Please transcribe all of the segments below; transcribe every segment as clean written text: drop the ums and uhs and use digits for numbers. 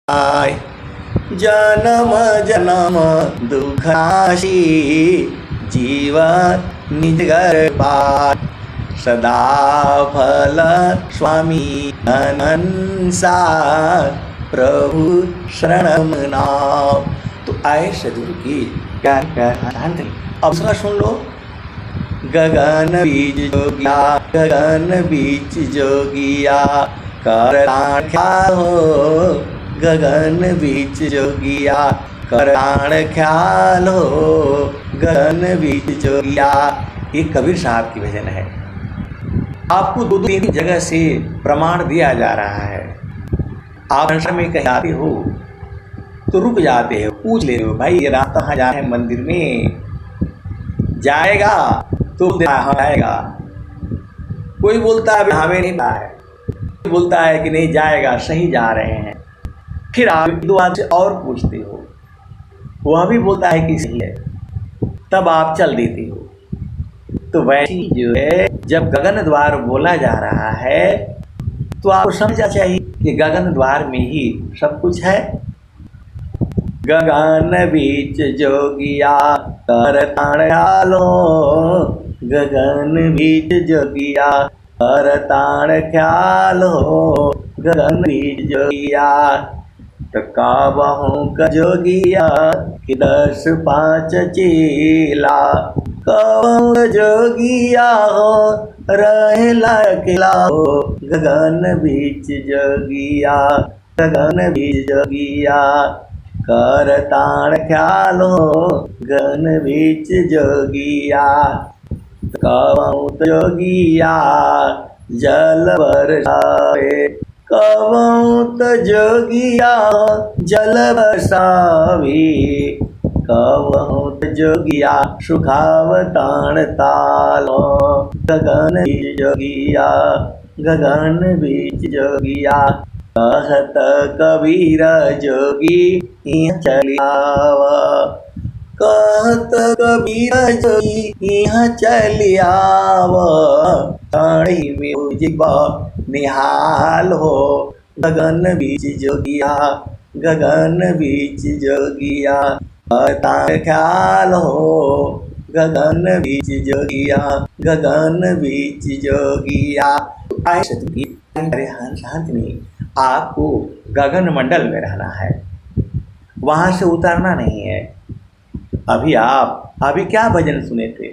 आय जन्म जन्म दुखाशी जीवन निज गर्भात सदा फल स्वामी अनंसा प्रभु शरणम नाम। तो आए सदगुरु की ज्ञान अब उसका सुन लो। गगन बीज जोगिया गगन बीज जोगिया कराण ख्याल हो, गगन बीज जोगिया कराण ख्याल हो, गगन बीज जोगिया। ये कबीर साहब की भजन है। आपको दो तीन जगह से प्रमाण दिया जा रहा है। आप संसार में कहीं आते हो तो रुक जाते हो, पूछ ले हो भाई ये रास्ता कहाँ जाना है, मंदिर में जाएगा तो जाएगा। कोई बोलता है हमें नहीं पता है, कोई बोलता है कि नहीं जाएगा, सही जा रहे हैं। फिर आप दो आदमी से और पूछते हो, वह भी बोलता है कि सही है, तब आप चल देते हो। तो वैसे जो है जब गगन द्वार बोला जा रहा है तो आपको समझना चाहिए कि गगन द्वार में ही सब कुछ है। गगन बीच जोगिया करताण ख्यालो, गगन बीच जोगिया करताण ख्यालो, गगन बीच जोगिया। तो काबहू का जोगिया कि 10 5 चेला, कबहू जोगिया हो रहेला अकेला हो, गगन बीच जोगिया गगन बीच जोगिया करताण ख्यालो, गगन बीच जोगिया। कबहू जोगिया जल बरसावे, कबहू जोगिया जल बरसावी, कबहू जोगिया सुखावताण तालो, गगन बीच जोगिया गगन बीच जोगिया। कहत कबीर जोगी यहाँ चली आवा, कहत कबीर जोगी यहाँ चली आवा, ताड़ी में उजिबा निहाल हो, गगन बीच जोगिया गगन बीच जोगिया करताण ख्याल हो, गगन बीच जोगिया गगन बीच जोगिया। आए सतगुरु अरे हंस में आपको गगन मंडल में रहना है, वहां से उतरना नहीं है। अभी क्या भजन सुने थे?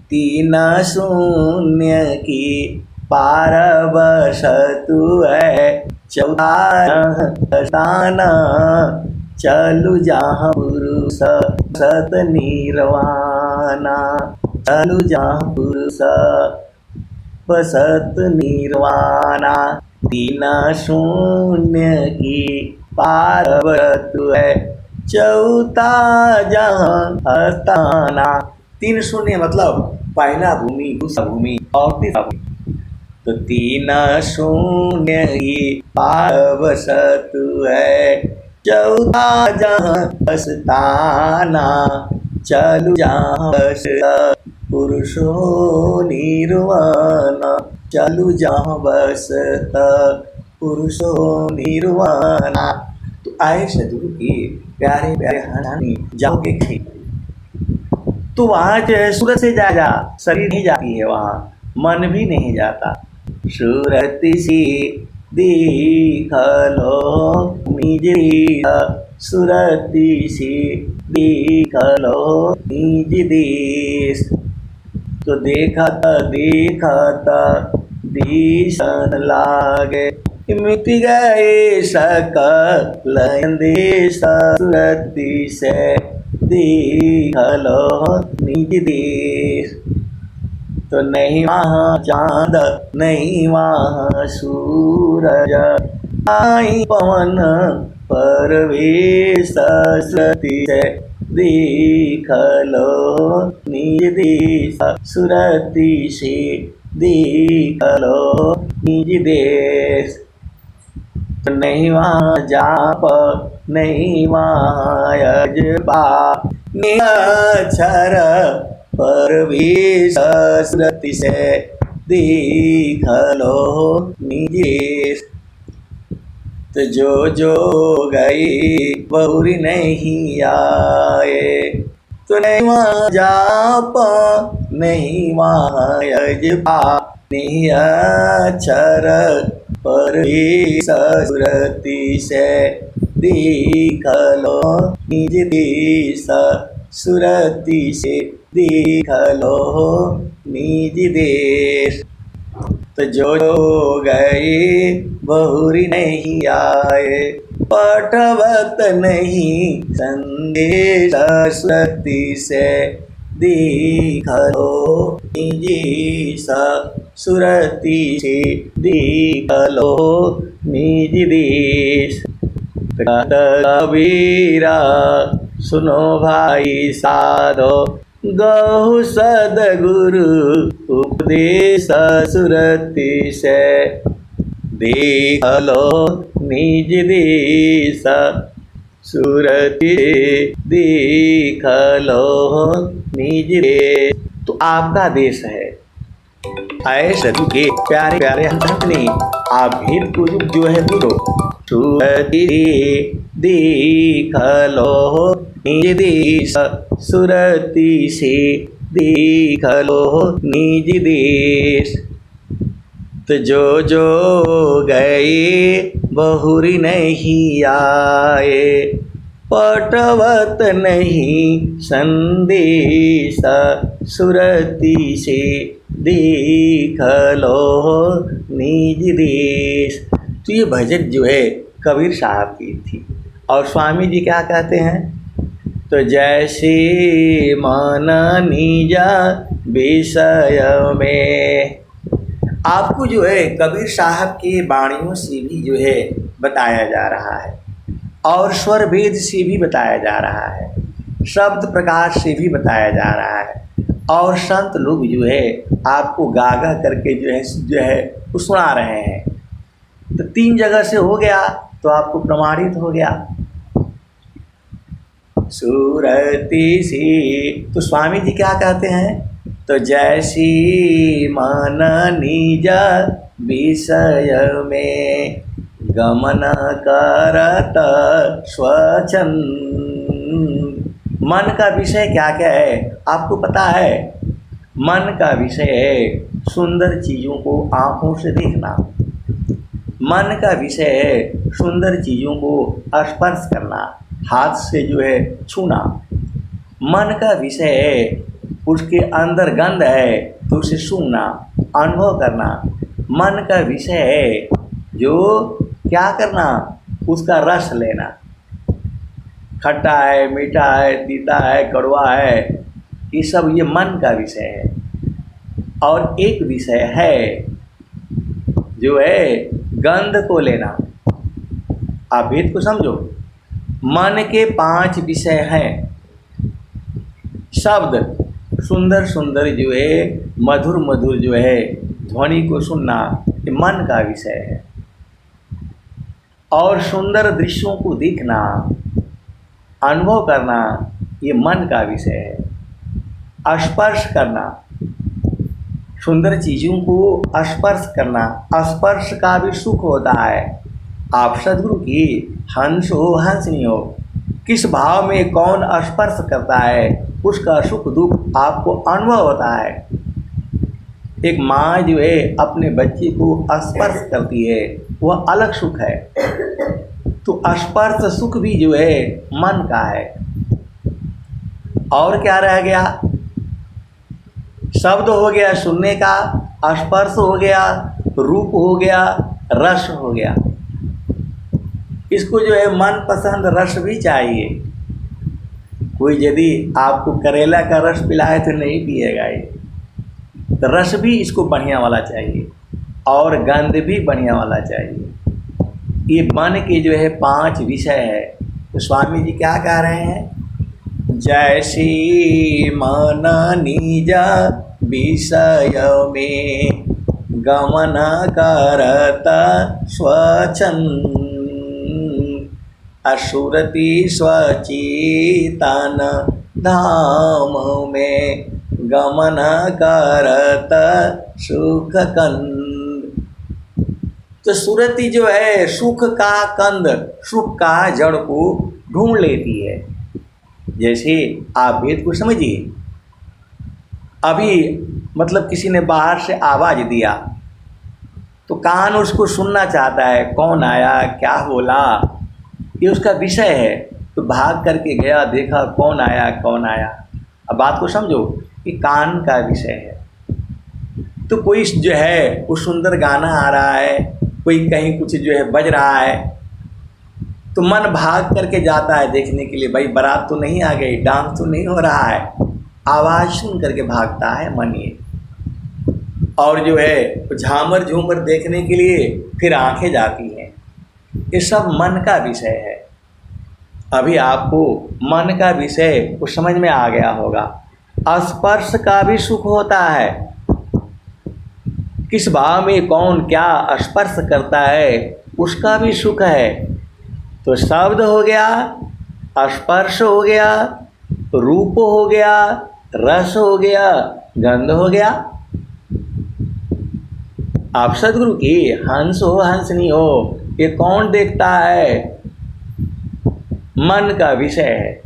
3 शून्य की पार बस तू है, 14 स्थाना चलू जहाँ पुरुष सत निर्वाणा, चलू जहाँ पुरुष सत निर्वाणा। 3 शून्य की पार तू है, 14 जहाँ स्थाना। 3 शून्य मतलब पहला भूमि, दूसरा भूमि और तीसरा भूमि। तो 3 शून्य की पार तू है, 14 जहाँ स्थाना चलू जहाँ पुरुषो निर्वाणा, चलू जहाँ बसत पुरुषो निर्वाणा। तो आए सदगुरु की प्यारे प्यारे हाथानी जाओगे खेत, तो वहाँ जो है सूरत से जा शरीर नहीं जाती है, वहाँ मन भी नहीं जाता। सूरत सी दिखलो निज, सूरत सी दिखलो निज देश। तो देखत दिशन लागे, मिट गए सकल देश, सूरत से दिखलो निज देश। तो नहीं वहाँ चांद नहीं वहाँ सूरज, आई पवन परवेश, सूरती से दिखलो निज देश, सूरती से दिखलो निज देश। तो नहीं वहाँ जाप नहीं वहाँ अजबा, निरक्षर परवेश, सूरती से दिखलो निज देश। तो जो गई बहुरी नहीं आए। तो नहीं वहाँ जाप नहीं वहाँ यजपा नहीं अक्षर पर भी सुरति से दिख लो निज देश। सुरति से दिख लो निज देश। तो जो गए बहुरी नहीं आए। पठवत नहीं संदेश सुरति से दिख लो निज। सुरति से दिख लो निज देश। कबीरा सुनो भाई साधो गहु सदगुरु उपदेश सुरति से देख लो निज देश। सुरति देख लो निज देश। तो आपका देश है। ऐसे के प्यारे प्यारे हंसने आप भेद को जो है बोलो। सुरति देख लो निज देश। सुरति से देख लो निज देश। तो जो गए बहुरी नहीं आए। पटवत नहीं संदेश सुरति से देख लो निज देश। तो ये भजन जो है कबीर साहब की थी। और स्वामी जी क्या कहते हैं? तो जैसे मन निजा विषय में। आपको जो है कबीर साहब की वाणियों से भी जो है बताया जा रहा है और स्वर भेद से भी बताया जा रहा है, शब्द प्रकाश से भी बताया जा रहा है और संत लोग जो है आपको गा गा करके जो है वो सुना रहे हैं। तो 3 जगह से हो गया तो आपको प्रमाणित हो गया। सुरति सी। तो स्वामी जी क्या कहते हैं? तो जैसी मन निज विषय में गमन करत स्वच्छंद। मन का विषय क्या क्या है आपको पता है? मन का विषय है सुंदर चीज़ों को आँखों से देखना। मन का विषय है सुंदर चीज़ों को स्पर्श करना, हाथ से जो है छूना। मन का विषय है उसके अंदर गंध है तो उसे सूंघना, अनुभव करना। मन का विषय है जो क्या करना, उसका रस लेना। खट्टा है, मीठा है, तीता है, कड़वा है, ये सब ये मन का विषय है। और एक विषय है जो है गंध को लेना। आप भेद को समझो। मन के 5 विषय हैं। शब्द सुंदर सुंदर जो है, मधुर मधुर जो है ध्वनि को सुनना, ये मन का विषय है। और सुंदर दृश्यों को देखना, अनुभव करना, ये मन का विषय है। स्पर्श करना, सुंदर चीज़ों को स्पर्श करना, स्पर्श का भी सुख होता है। आप सदगुरु की हंस हो हंसनी हो, किस भाव में कौन स्पर्श करता है उसका सुख दुख आपको अनुभव होता है। एक माँ जो है अपने बच्चे को स्पर्श करती है, वह अलग सुख है। तो स्पर्श सुख भी जो है मन का है। और क्या रह गया? शब्द हो गया सुनने का, स्पर्श हो गया, रूप हो गया, रस हो गया। इसको जो है मन पसंद रस भी चाहिए। कोई यदि आपको करेला का रस पिलाए तो नहीं पिएगा ये, तो रस भी इसको बढ़िया वाला चाहिए और गंध भी बढ़िया वाला चाहिए। ये मन के जो है 5 विषय है। तो स्वामी जी क्या कह रहे हैं? जैसी मन निज विषय में गमन करत स्वच्छंद। असुरति स्वचितन धाम में गमन करत सुख कंद। तो सुरति जो है सुख का कंद, सुख का जड़ को ढूंढ लेती है। जैसे आप भेद को समझिए, अभी मतलब किसी ने बाहर से आवाज़ दिया तो कान उसको सुनना चाहता है, कौन आया, क्या बोला, ये उसका विषय है। तो भाग करके गया, देखा कौन आया कौन आया। अब बात को समझो कि कान का विषय है। तो कोई जो है वो सुंदर गाना आ रहा है, कोई कहीं कुछ जो है बज रहा है, तो मन भाग करके जाता है देखने के लिए, भाई बारात तो नहीं आ गई, डांस तो नहीं हो रहा है, आवाज़ सुन करके भागता है मन ये। और जो है झामर झूमर देखने के लिए फिर आंखें जाती हैं। ये सब मन का विषय है। अभी आपको मन का विषय कुछ समझ में आ गया होगा। स्पर्श का भी सुख होता है। किस भाव में कौन क्या स्पर्श करता है उसका भी सुख है। तो शब्द हो गया, स्पर्श हो गया, रूप हो गया, रस हो गया, गंध हो गया। आप सदगुरु की हंस हो हंसनी हो, ये कौन देखता है? मन का विषय है।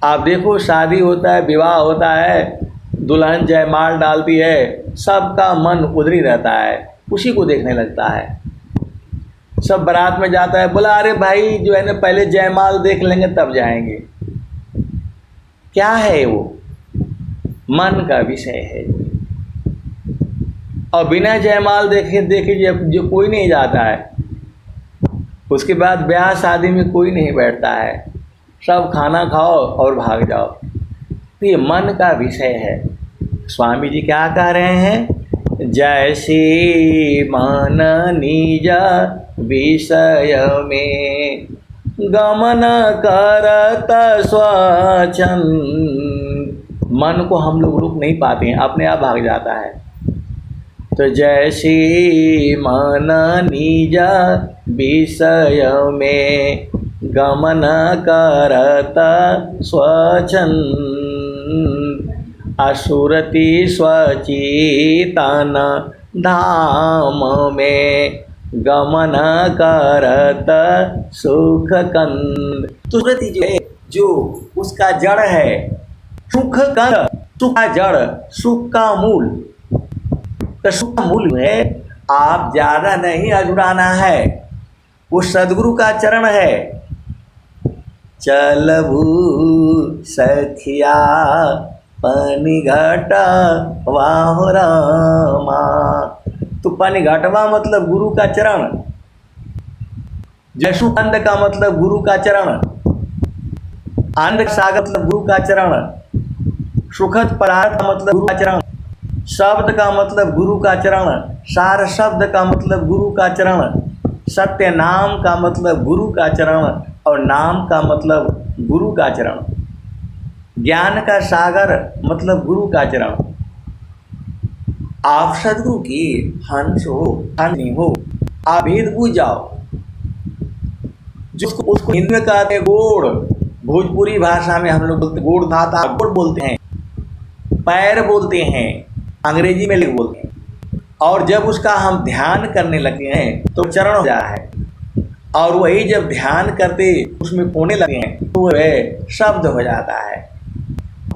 आप देखो शादी होता है, विवाह होता है, दुल्हन जयमाल डालती है, सबका मन उधर ही रहता है, उसी को देखने लगता है। सब बारात में जाता है, बोला अरे भाई जो है ना पहले जयमाल देख लेंगे तब जाएंगे। क्या है वो? मन का विषय है। और बिना जयमाल देखे जो कोई नहीं जाता है, उसके बाद ब्याह शादी में कोई नहीं बैठता है, सब खाना खाओ और भाग जाओ। तो ये मन का विषय है। स्वामी जी क्या कह रहे हैं? जैसे मन निज विषय में गमन करत स्वच्छंद। मन को हम लोग रोक नहीं पाते हैं, अपने आप भाग जाता है। तो जैसे मन निज विषय में गमन करत स्वच्छंद असुरति स्वचितन धाम में गमन करत सुख कंद। सुरति जो है, जो उसका जड़ है, सुख कंद, सुख का जड़, सुख का मूल। तो सुख का मूल में आप ज़्यादा नहीं अजुड़ाना है, वो सदगुरु का चरण है। चलबू सखिया पानी घाटा वाहो रामा। तो पानी घाटवा मतलब गुरु का चरण, जसु अंध का मतलब गुरु का चरण, आनंद सागर मतलब गुरु का चरण, सुखद परार्थ का मतलब गुरु का चरण, शब्द का मतलब गुरु का चरण, सार शब्द का मतलब गुरु का चरण, सत्य नाम का मतलब गुरु का चरण, और नाम का मतलब गुरु का चरण, ज्ञान का सागर मतलब गुरु का चरण। आप सदगुरु की हंस हो हंसनी हो, आप भेद बूझ जाओ। जिसको उसको हिंदी में कहते हैं गोड़, भोजपुरी भाषा में हम लोग बोलते गोड़ धाता, गोड़ बोलते हैं, पैर बोलते हैं, अंग्रेजी में लिख बोलते हैं। और जब उसका हम ध्यान करने लगते हैं तो चरण हो जाता है, और वही जब ध्यान करते उसमें कोने लगे हैं तो वह शब्द हो जाता है,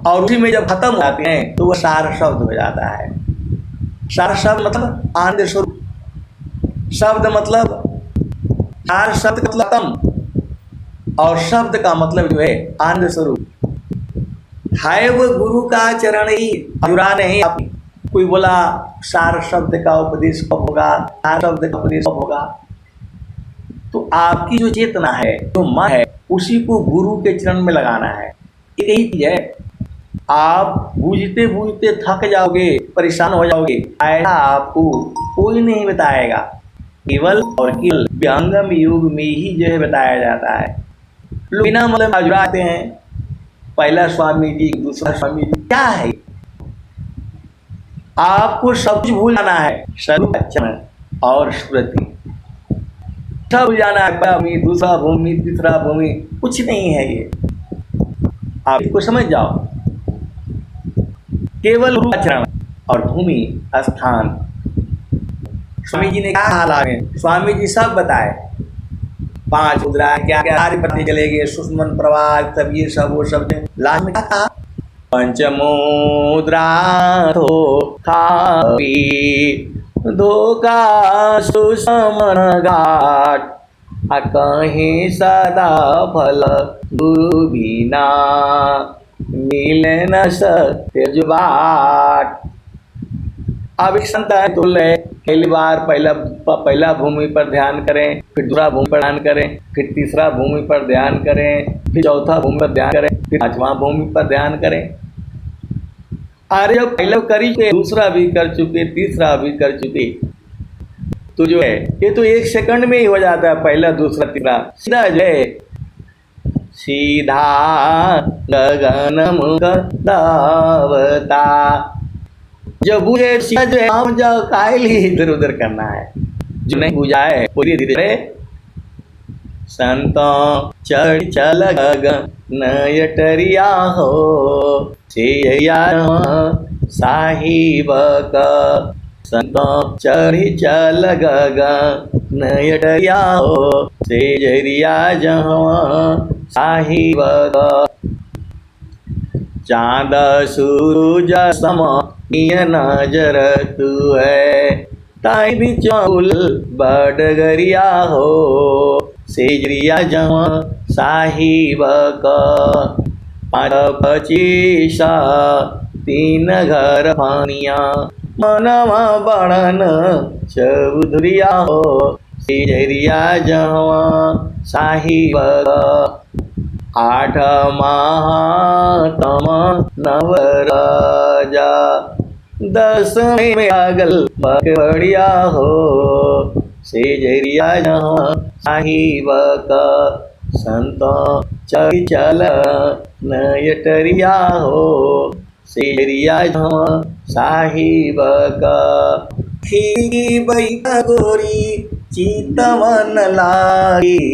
और उसी में जब खत्म हो जाते हैं तो वह सार शब्द हो जाता है। सार शब्द मतलब आनंद स्वरूप, शब्द मतलब सार शब्द का मतलब तम, और शब्द का मतलब जो है आनंद स्वरूप है। वो गुरु का चरण ही अधूरा नहीं। कोई बोला सार शब्द का उपदेश कब होगा, सार शब्द का उपदेश कब होगा? तो आपकी जो चेतना है, जो मन है, उसी को गुरु के चरण में लगाना है। यही चीज है। आप बूझते बूझते थक जाओगे, परेशान हो जाओगे, ऐसा आपको कोई नहीं बताएगा। केवल और केवल विहंगम युग में ही जो है बताया जाता है। लोग बिना मतलब अजुराते हैं, पहला स्वामी जी, दूसरा स्वामी जी, क्या है? आपको सब कुछ भूल जाना है। चरण और स्मृति सब भूल जाना है। भूमि, दूसरा भूमि, तीसरा भूमि, कुछ नहीं है ये। आप इसको समझ जाओ। केवल चरण और भूमि स्थान, स्वामी जी ने क्या हालात में, स्वामी जी सब बताए। 5 मुद्राएं क्या क्या सारे पत्ते चले गए, सुषमन प्रवाह तब ये सब वो सब लास्ट में क्या था, पंचमुद्रा खावी धोखा सुषमन घाट कहीं सदा फल गुरु बिना मिले न सत्य जुबाट। अब एक संत है तो ले पहली बार पहला भूमि पर ध्यान करें, फिर दूसरा भूमि पर ध्यान करें, फिर तीसरा भूमि पर ध्यान करें, फिर चौथा भूमि पर ध्यान करें, फिर 5वां भूमि पर ध्यान करें। अरे जब पहला करी के दूसरा भी कर चुके, तीसरा भी कर चुके, तो जो है ये तो 1 सेकंड में ही हो जाता है, पहला दूसरा तीसरा सीधा जो है सीधा गगन मुख दावता। जब बुझे सीधा जो है हम जाओ कायल ही इधर उधर करना है, जो नहीं बुझा है वो धीरे धीरे संतों चढ़ चल गगन नयटरिया हो सेया साहिब का। संतों चढ़ चल गगन नयटरिया हो सेजरिया जहाँ साहिब का। चाँद सूरज सम नजर तू है ताई भी चौल बडगरिया हो सेजरिया जहाँ साहिब का। 5-25 3 घर पानिया मनवा बड़न चौधरिया हो सेजरिया जहाँ साहिब का। 8 महातम नवराजा 10 में आगल बढ़िया हो सेजरिया जहाँ साहिब का। संतों चल नयटरिया हो सेजरिया जहाँ साहिब का। खी बैठा गोरी चितवन लागी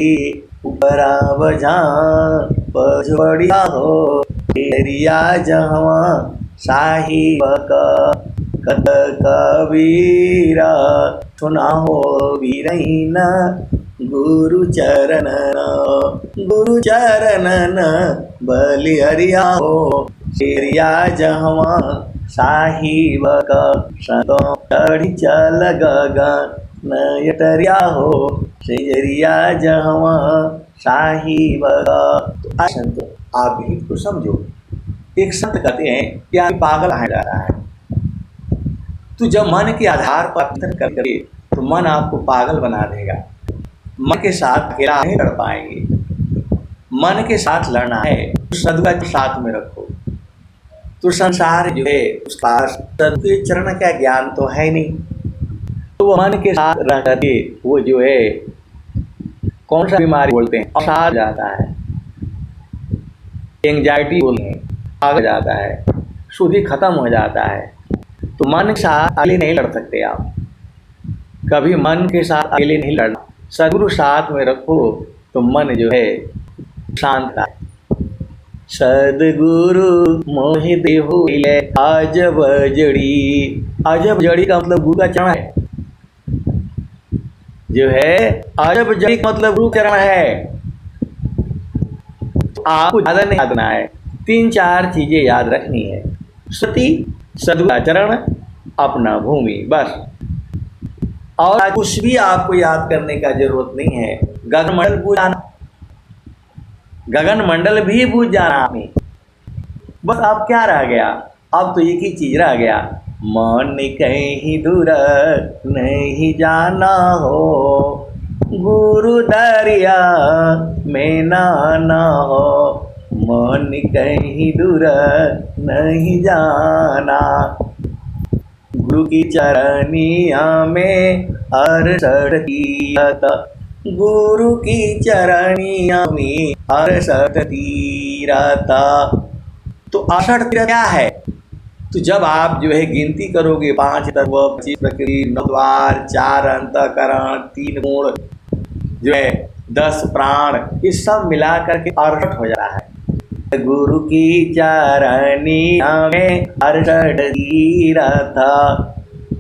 उपरा बजा बढ़िया हो सेजरिया जहाँ साहिब का। कत कबीरा सुना हो वीरहीन गुरु चरणन बलिहरिया हो सेजरिया जहाँ साहिब का। संतों चढ़ चल गगन नयटरिया हो सेजरिया जहाँ साहिब का। संत आप भी तो समझो, एक संत कहते हैं कि आप पागल है जा रहा है, तो जब मन के आधार पर चिंतन करके तो मन आपको पागल बना देगा। मन के साथ अकेला नहीं लड़ पाएंगे, मन के साथ लड़ना है तो सद्गुरु के साथ में रखो। तो संसार जो है उसका सद्गुरु के चरण का ज्ञान तो है नहीं, तो वो मन के साथ रह करके वो जो है कौन सा बीमारी बोलते हैं अवसाद जाता है, एंग्जाइटी बोलते हैं आ जाता है, शुद्धि खत्म हो जाता है। तो मन के साथ अकेले नहीं लड़ सकते आप, कभी मन के साथ अकेले नहीं लड़ना, सद्गुरु साथ में रखो तो मन जो है शांत है। सदगुरु मोहि देहु अजब जड़ी, अजब जड़ी का मतलब गुरु का चरण है, जो है अजब जड़ी का मतलब गुरु चरण है। आपको ज्यादा नहीं यादना है, 3-4 चीजें याद रखनी है, सती सद्गुरु चरण अपना भूमि बस, और कुछ भी आपको याद करने का जरूरत नहीं है। गगनमंडल बूझ जाना, गगनमंडल भी बूझ जाना आपने, बस अब क्या रह गया, अब तो एक ही चीज रह गया, मन कहीं दूर नहीं जाना हो गुरु दरिया में ना हो। मन कहीं दूर नहीं जाना गुरु की चरनिया में हर्षट तीरथ, गुरु की चरनिया में हर्षट तीरथ। तो 68 तीरथ क्या है, तो जब आप जो है गिनती करोगे 5 तत्व 25 प्रकृति 9 द्वार 4 अंतःकरण 3 गुण जो है 10 प्राण, ये सब मिला करके 68 हो जा रहा है। गुरु की चरनिया में हर्षट तीरथ,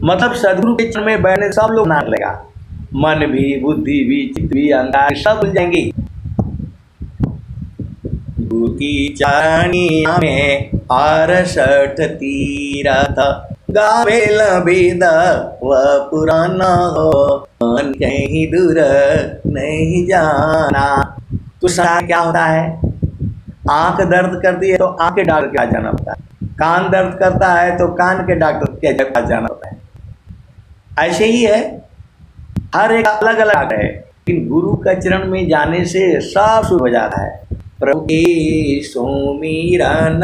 मतलब सदगुरु के चरण में बैठने सब लोग नाच लेगा, मन भी, बुद्धि भी, चित्त भी, अहंकार सब भूल जाएंगे। गुरु की चारणिया में 68 तीरथ, गावे वेद व पुराण हो, मन कहीं दूर नहीं जाना। तो सारा क्या होता है? आंख दर्द करती है तो आंख के डॉक्टर के पास जाना होता है, कान दर्द करता है तो कान के डॉक्टर के पास जाना होता है। ऐसे ही है, हर एक अलग अलग है, लेकिन गुरु का चरण में जाने से सब शुरू हो जाता है। प्रभु के सुमिरन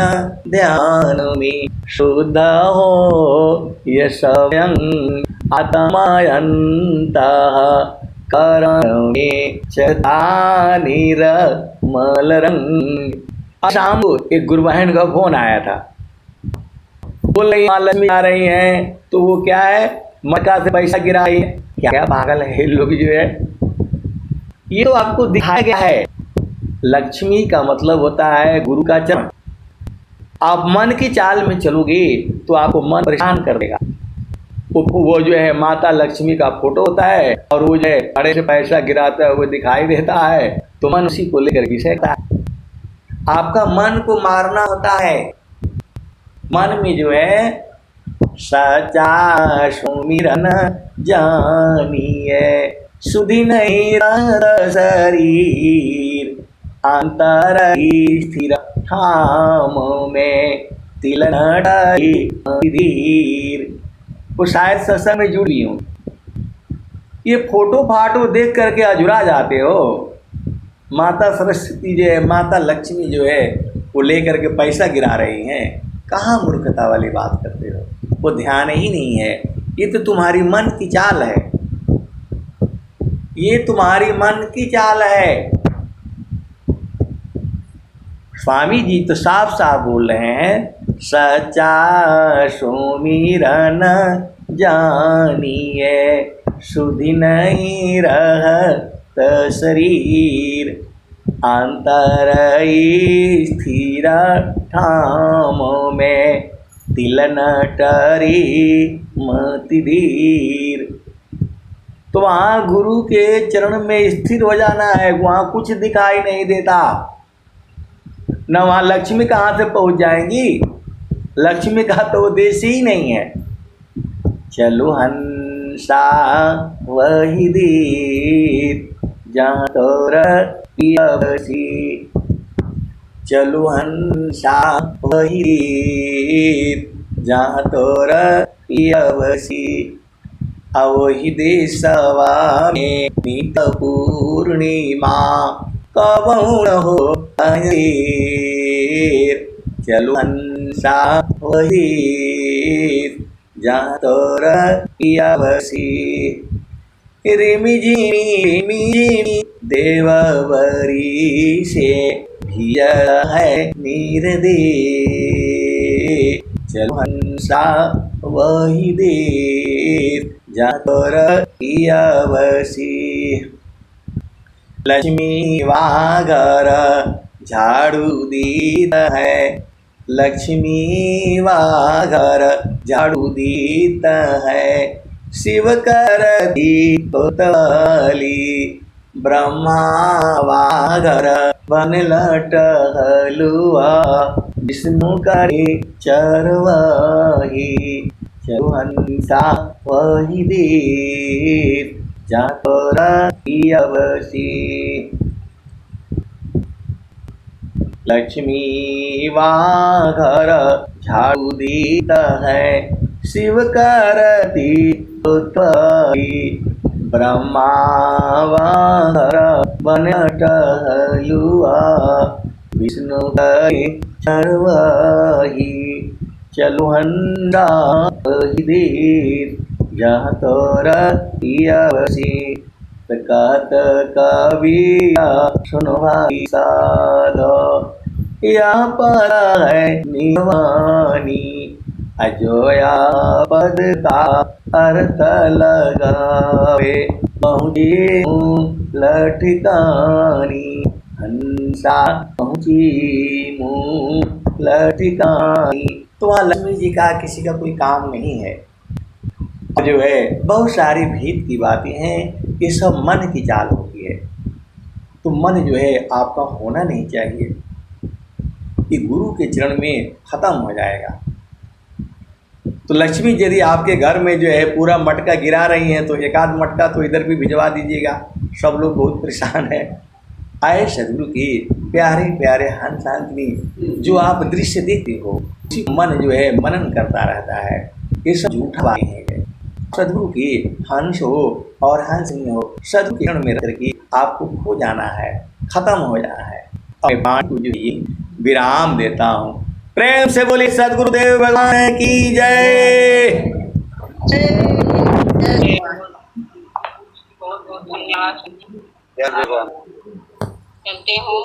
ध्यान में शुद्ध हो ये स्वयं आत्मायंतः, करण में चता निर्मल रंग। शाम को एक गुरु बहन का फोन आया था, बोल रही माँ लक्ष्मी आ रही हैं, तो वो क्या है, मक्का से पैसा गिरा रही है। क्या पागल है लोग जो है, ये तो आपको दिखाया गया है। लक्ष्मी का मतलब होता है गुरु का चरण। आप मन की चाल में चलोगे तो आपको मन परेशान कर देगा। वो जो है माता लक्ष्मी का फोटो होता है और वो जो है बड़े से पैसा गिराता है वो दिखाई देता है, तो मन उसी को लेकर घिसेता है। आपका मन को मारना होता है। मन में जो है सचा सुमिरन जानिए, सुधि नहीं रह शरीर, अंतर स्थिर ठाम में तिल धीर। वो शायद सत्संग में जुड़ी हूँ, ये फोटो फाटो देख करके अजुरा जाते हो। माता सरस्वती जो है, माता लक्ष्मी जो है, वो लेकर के पैसा गिरा रही हैं। कहाँ मूर्खता वाली बात करते हो, वो ध्यान ही नहीं है। ये तो तुम्हारी मन की चाल है, ये तुम्हारी मन की चाल है। स्वामी जी तो साफ साफ बोल रहे हैं, सचा सुमिरन जानिए, सुधि नहीं रहत शरीर, अंतर स्थिर ठाम में तिल नटरी मति धीर। तो वहाँ गुरु के चरण में स्थिर हो जाना है, वहाँ कुछ दिखाई नहीं देता। न वहाँ लक्ष्मी कहाँ से पहुँच जाएंगी, लक्ष्मी का तो उद्देश्य ही नहीं है। चलो हंसा वही दीर जहाँ तोर पियसी, चलो हंसा वही दीर जहाँ तोर पियसी, अवहि देशवा में नित पूर्णिमा, कबहुन हो अंधेर। चलो हंसा वही जहाँ तोर पियसी, रिमि झिमी देववरी से भिया है निर्दे। चलो हंसा वही देर जहाँ तोर पियसी, लक्ष्मी वागर झाड़ू दीत है, लक्ष्मी वागर झाड़ू दीत है, शिव कर दीप तली, ब्रह्मा वागर बन लट हलुआ, विष्णु करे चरवाही। चलो हंसा वही देर जहाँ तोर पियसी, लक्ष्मी वाघर झाड़ू दीत है, शिव करती उत्पत्ति, ब्रह्मा वाघर बन टहलुआ, विष्णु करे चरवाही। चलो हंसा वही देर जहाँ तोर पियसी, कहत कविया सुनो भाई साधो, यहाँ पर है निवानी, अजोया पद का अर्थ लगावे, पहुँची लठिकानी, हंसा पहुँची लठिकानी। तो वहाँ लक्ष्मी जी का किसी का कोई काम नहीं है, जो है बहुत सारी भेद की बातें हैं, ये सब मन की चाल होती है। तो मन जो है आपका होना नहीं चाहिए, ये गुरु के चरण में ख़त्म हो जाएगा। तो लक्ष्मी यदि आपके घर में जो है पूरा मटका गिरा रही हैं तो एक आध मटका तो इधर भी भिजवा दीजिएगा, सब लोग बहुत परेशान हैं। आए सदगुरु के प्यारे प्यारे हंस हंसनी जो आप दृश्य देखते हो, उसी मन जो है मनन करता रहता है। ये सब झूठा बातें हैं। सदगुरु के हंस हो और हंसनी हो, सदगुरु के चरण में रह करके आपको खो जाना है, खत्म हो जाना है। और बात को जो ये विराम देता हूँ। प्रेम से बोले सदगुरुदेव भगवान की जय। बहुत बहुत धन्यवाद। चलते हूँ।